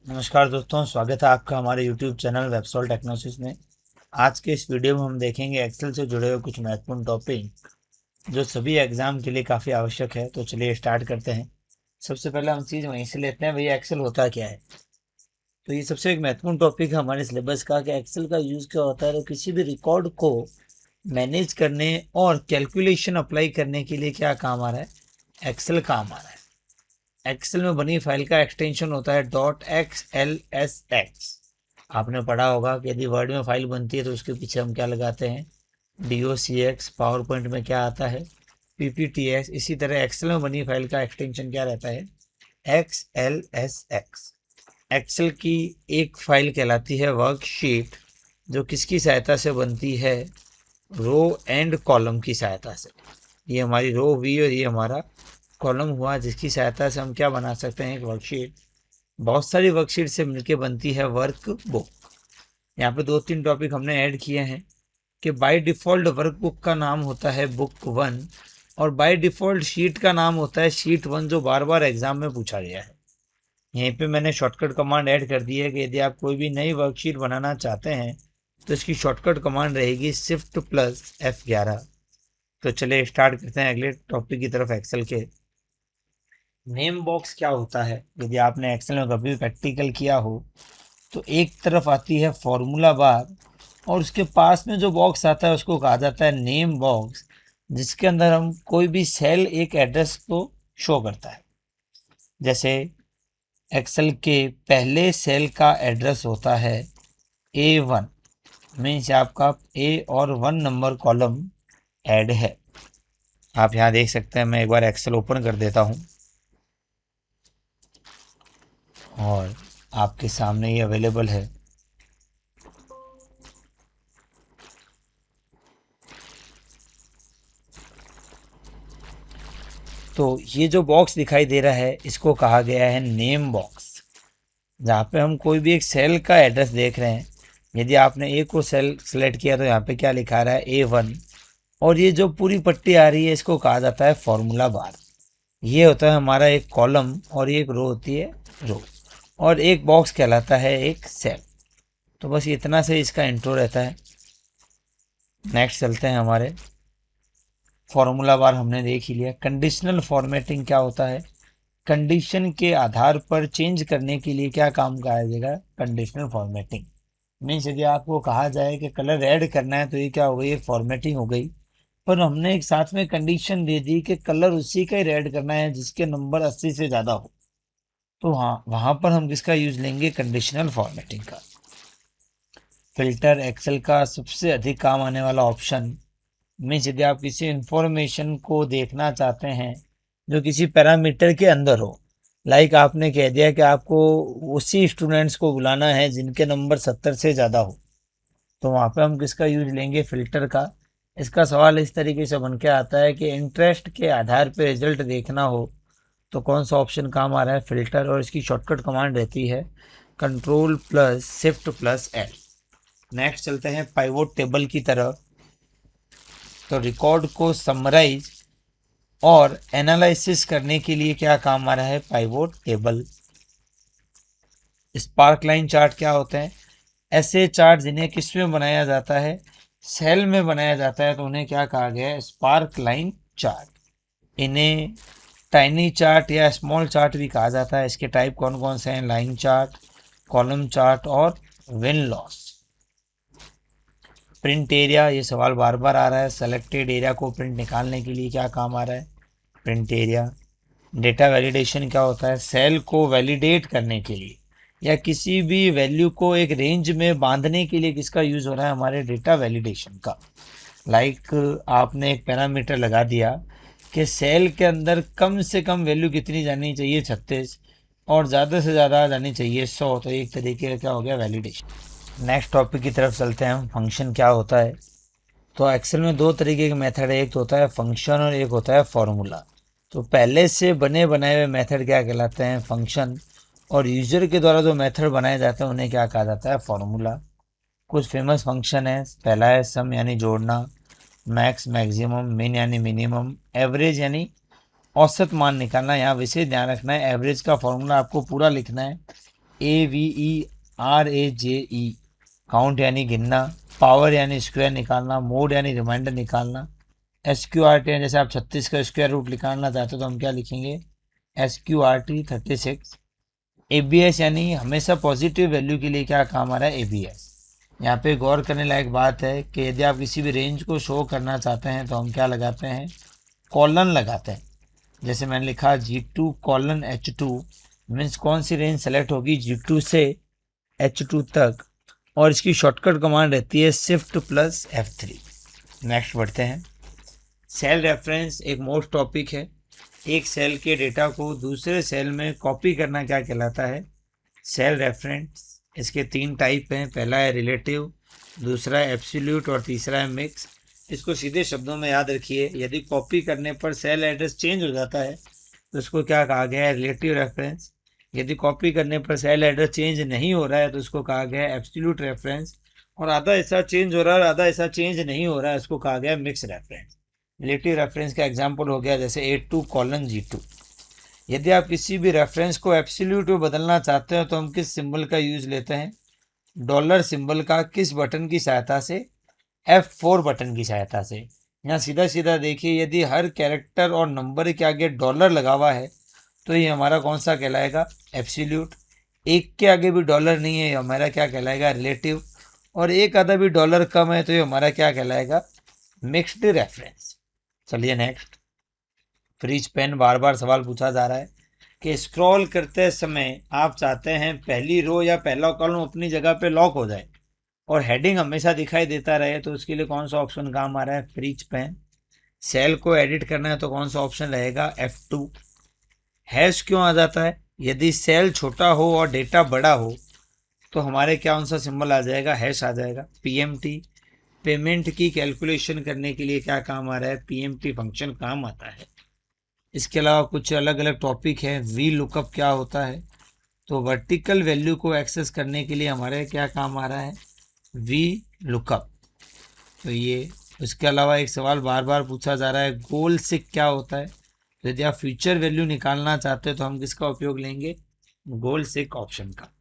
नमस्कार दोस्तों, स्वागत है आपका हमारे YouTube चैनल वेबसॉल टेक्नोसिस में। आज के इस वीडियो में हम देखेंगे एक्सेल से जुड़े हुए कुछ महत्वपूर्ण टॉपिक जो सभी एग्जाम के लिए काफ़ी आवश्यक है। तो चलिए स्टार्ट करते हैं। सबसे पहले हम चीज़ वहीं से लेते हैं, भैया एक्सेल होता क्या है। तो ये सबसे एक महत्वपूर्ण टॉपिक है हमारे सिलेबस का कि एक्सेल का यूज़ क्या होता है। तो किसी भी रिकॉर्ड को मैनेज करने और कैलकुलेशन अप्लाई करने के लिए क्या काम आ रहा है, एक्सेल काम आ रहा है। एक्सेल में बनी फाइल का एक्सटेंशन होता है .xlsx। आपने पढ़ा होगा कि यदि वर्ड में फाइल बनती है तो उसके पीछे हम क्या लगाते हैं, docx। पावर पॉइंट में क्या आता है, ppts। इसी तरह एक्सेल में बनी फाइल का एक्सटेंशन क्या रहता है, xlsx। एक्सेल की एक फाइल कहलाती है वर्कशीट, जो किसकी सहायता से बनती है, रो एंड कॉलम की सहायता से। ये हमारी रो हुई और ये हमारा कॉलम हुआ, जिसकी सहायता से हम क्या बना सकते हैं, एक वर्कशीट। बहुत सारी वर्कशीट से मिलकर बनती है वर्क बुक। यहाँ पे 2-3 टॉपिक हमने ऐड किए हैं कि बाय डिफ़ॉल्ट वर्क बुक का नाम होता है बुक 1 और बाय डिफ़ॉल्ट शीट का नाम होता है शीट 1, जो बार बार एग्जाम में पूछा गया है। यहीं पे मैंने शॉर्टकट कमांड ऐड कर दी है कि यदि आप कोई भी नई वर्कशीट बनाना चाहते हैं तो इसकी शॉर्टकट कमांड रहेगी Shift+F11। तो चलिए स्टार्ट करते हैं अगले टॉपिक की तरफ, एक्सेल के। नेम बॉक्स क्या होता है, यदि आपने एक्सेल में कभी प्रैक्टिकल किया हो तो एक तरफ आती है फॉर्मूला बार और उसके पास में जो बॉक्स आता है उसको कहा जाता है नेम बॉक्स, जिसके अंदर हम कोई भी सेल एक एड्रेस को शो करता है। जैसे एक्सेल के पहले सेल का एड्रेस होता है A1, मीन्स आपका A और 1 नंबर कॉलम ऐड है। आप यहाँ देख सकते हैं, मैं एक बार एक्सेल ओपन कर देता हूँ और आपके सामने ये अवेलेबल है। तो ये जो बॉक्स दिखाई दे रहा है इसको कहा गया है नेम बॉक्स, जहाँ पे हम कोई भी एक सेल का एड्रेस देख रहे हैं। यदि आपने ए को सेल सेलेक्ट किया तो यहाँ पे क्या लिखा रहा है, A1। और ये जो पूरी पट्टी आ रही है इसको कहा जाता है फॉर्मूला बार। ये होता है हमारा एक कॉलम और एक रो होती है रो, और एक बॉक्स कहलाता है एक सेल। तो बस इतना से इसका इंट्रो रहता है। नेक्स्ट चलते हैं हमारे। फॉर्मूला बार हमने देख ही लिया। कंडीशनल फॉर्मेटिंग क्या होता है, कंडीशन के आधार पर चेंज करने के लिए क्या काम कहा जाएगा, कंडीशनल फॉर्मेटिंग। मीन्स यदि आपको कहा जाए कि कलर ऐड करना है तो ये क्या हो गई, एक फॉर्मेटिंग हो गई। पर हमने एक साथ में कंडीशन दे दी कि कलर उसी का ही ऐड करना है जिसके नंबर 80 से ज़्यादा हो। तो हाँ, वहाँ पर हम किसका यूज लेंगे, कंडीशनल फॉर्मेटिंग का। फिल्टर एक्सेल का सबसे अधिक काम आने वाला ऑप्शन। मीन्स यदि आप किसी इंफॉर्मेशन को देखना चाहते हैं जो किसी पैरामीटर के अंदर हो, लाइक आपने कह दिया कि आपको उसी स्टूडेंट्स को बुलाना है जिनके नंबर 70 से ज़्यादा हो, तो वहाँ पे हम किसका यूज लेंगे, फिल्टर का। इसका सवाल इस तरीके से बन के आता है कि इंटरेस्ट के आधार पे रिजल्ट देखना हो तो कौन सा ऑप्शन काम आ रहा है, फिल्टर। और इसकी शॉर्टकट कमांड रहती है Ctrl+Shift+L। नेक्स्ट चलते हैं पाइवोट टेबल की तरफ। तो रिकॉर्ड को समराइज और एनालिसिस करने के लिए क्या काम आ रहा है, pivot table. Spark line chart क्या होते हैं, ऐसे चार्ट जिन्हें किस में बनाया जाता है, सेल में बनाया जाता है, तो उन्हें क्या कहा गया है, स्पार्क लाइन चार्ट। इन्हें टाइनी चार्ट या स्मॉल चार्ट भी कहा जाता है। इसके टाइप कौन कौन से हैं, लाइन चार्ट, कॉलम चार्ट और विन लॉस। प्रिंट एरिया, ये सवाल बार बार आ रहा है, सेलेक्टेड एरिया को प्रिंट निकालने के लिए क्या काम आ रहा है, प्रिंट एरिया। डेटा वैलिडेशन क्या होता है, सेल को वैलिडेट करने के लिए या किसी भी वैल्यू को एक रेंज में बांधने के लिए किसका यूज़ हो रहा है, हमारे डेटा वैलिडेशन का। लाइक आपने एक पैरामीटर लगा दिया कि सेल के अंदर कम से कम वैल्यू कितनी जानी चाहिए, 36, और ज़्यादा से ज़्यादा जानी चाहिए 100। तो एक तरीके का क्या हो गया, वैलिडेशन। नेक्स्ट टॉपिक की तरफ चलते हैं हम, फंक्शन क्या होता है। तो एक्सेल में 2 तरीके के मेथड है, एक तो होता है फंक्शन और एक होता है फॉर्मूला। तो पहले से बने बनाए हुए मेथड क्या कहलाते हैं, फंक्शन। और यूजर के द्वारा जो मेथड बनाए जाते हैं उन्हें क्या कहा जाता है, फॉर्मूला। कुछ फेमस फंक्शन है, पहला है सम यानी जोड़ना, मैक्स मैक्सिमम, मिन यानी मिनिमम, एवरेज यानी औसत मान निकालना। यहाँ विशेष ध्यान रखना है, एवरेज का फॉर्मूला आपको पूरा लिखना है, AVERAJE, काउंट यानी गिनना, पावर यानी स्क्वायर निकालना, मोड यानी रिमाइंडर निकालना, SQRT जैसे आप 36 का स्क्वायर रूट निकालना चाहते हो तो हम क्या लिखेंगे SQRT 36। ABS यानी हमेशा पॉजिटिव वैल्यू के लिए क्या काम आ रहा है ABS। यहाँ पे गौर करने लायक बात है कि यदि आप किसी भी रेंज को शो करना चाहते हैं तो हम क्या लगाते हैं कॉलन लगाते हैं। जैसे मैंने लिखा G2 कॉलन H2 मीन्स कौन सी रेंज सेलेक्ट होगी G2 से H2 तक, और इसकी शॉर्टकट कमांड रहती है शिफ्ट प्लस F3। नेक्स्ट बढ़ते हैं। सेल रेफरेंस एक मोस्ट टॉपिक है। एक सेल के डेटा को दूसरे सेल में कॉपी करना क्या कहलाता है सेल रेफरेंस। इसके 3 टाइप हैं, पहला है रिलेटिव, दूसरा है एब्सोल्यूट और तीसरा है मिक्स। इसको सीधे शब्दों में याद रखिए, यदि कॉपी करने पर सेल एड्रेस चेंज हो जाता है तो इसको क्या कहा गया है रिलेटिव रेफरेंस। यदि कॉपी करने पर सेल एड्रेस चेंज नहीं हो रहा है तो इसको कहा गया है एब्सोल्यूट रेफरेंस, और आधा हिस्सा चेंज हो रहा है और आधा हिस्सा चेंज नहीं हो रहा है इसको कहा गया है मिक्स रेफरेंस। रिलेटिव रेफरेंस का एग्जाम्पल हो गया जैसे A2 कॉलन G2। यदि आप किसी भी रेफरेंस को एब्सोल्यूट में बदलना चाहते हो तो हम किस सिंबल का यूज लेते हैं डॉलर सिंबल का। किस बटन की सहायता से F4 बटन की सहायता से। यहाँ सीधा सीधा देखिए, यदि हर कैरेक्टर और नंबर के आगे डॉलर लगा हुआ है तो ये हमारा कौन सा कहलाएगा एब्सोल्यूट। एक के आगे भी डॉलर नहीं है, ये हमारा क्या कहलाएगा रिलेटिव, और एक आधा भी डॉलर कम है तो ये हमारा क्या कहलाएगा मिक्स्ड रेफरेंस। चलिए नेक्स्ट। फ्रीज पेन बार बार सवाल पूछा जा रहा है कि स्क्रॉल करते समय आप चाहते हैं पहली रो या पहला कॉलम अपनी जगह पे लॉक हो जाए और हेडिंग हमेशा दिखाई देता रहे, तो उसके लिए कौन सा ऑप्शन काम आ रहा है फ्रीज पेन। सेल को एडिट करना है तो कौन सा ऑप्शन रहेगा F2। हैश क्यों आ जाता है, यदि सेल छोटा हो और डेटा बड़ा हो तो हमारे क्या कौन सा सिंबल आ जाएगा हैश आ जाएगा। PMT पेमेंट की कैलकुलेशन करने के लिए क्या काम आ रहा है PMT फंक्शन काम आता है। इसके अलावा कुछ अलग अलग टॉपिक है। वी लुकअप क्या होता है, तो वर्टिकल वैल्यू को एक्सेस करने के लिए हमारे क्या काम आ रहा है वी लुकअप। तो ये इसके अलावा एक सवाल बार बार पूछा जा रहा है गोल सिक क्या होता है। तो यदि आप फ्यूचर वैल्यू निकालना चाहते हो तो हम किसका उपयोग लेंगे गोल सिक ऑप्शन का।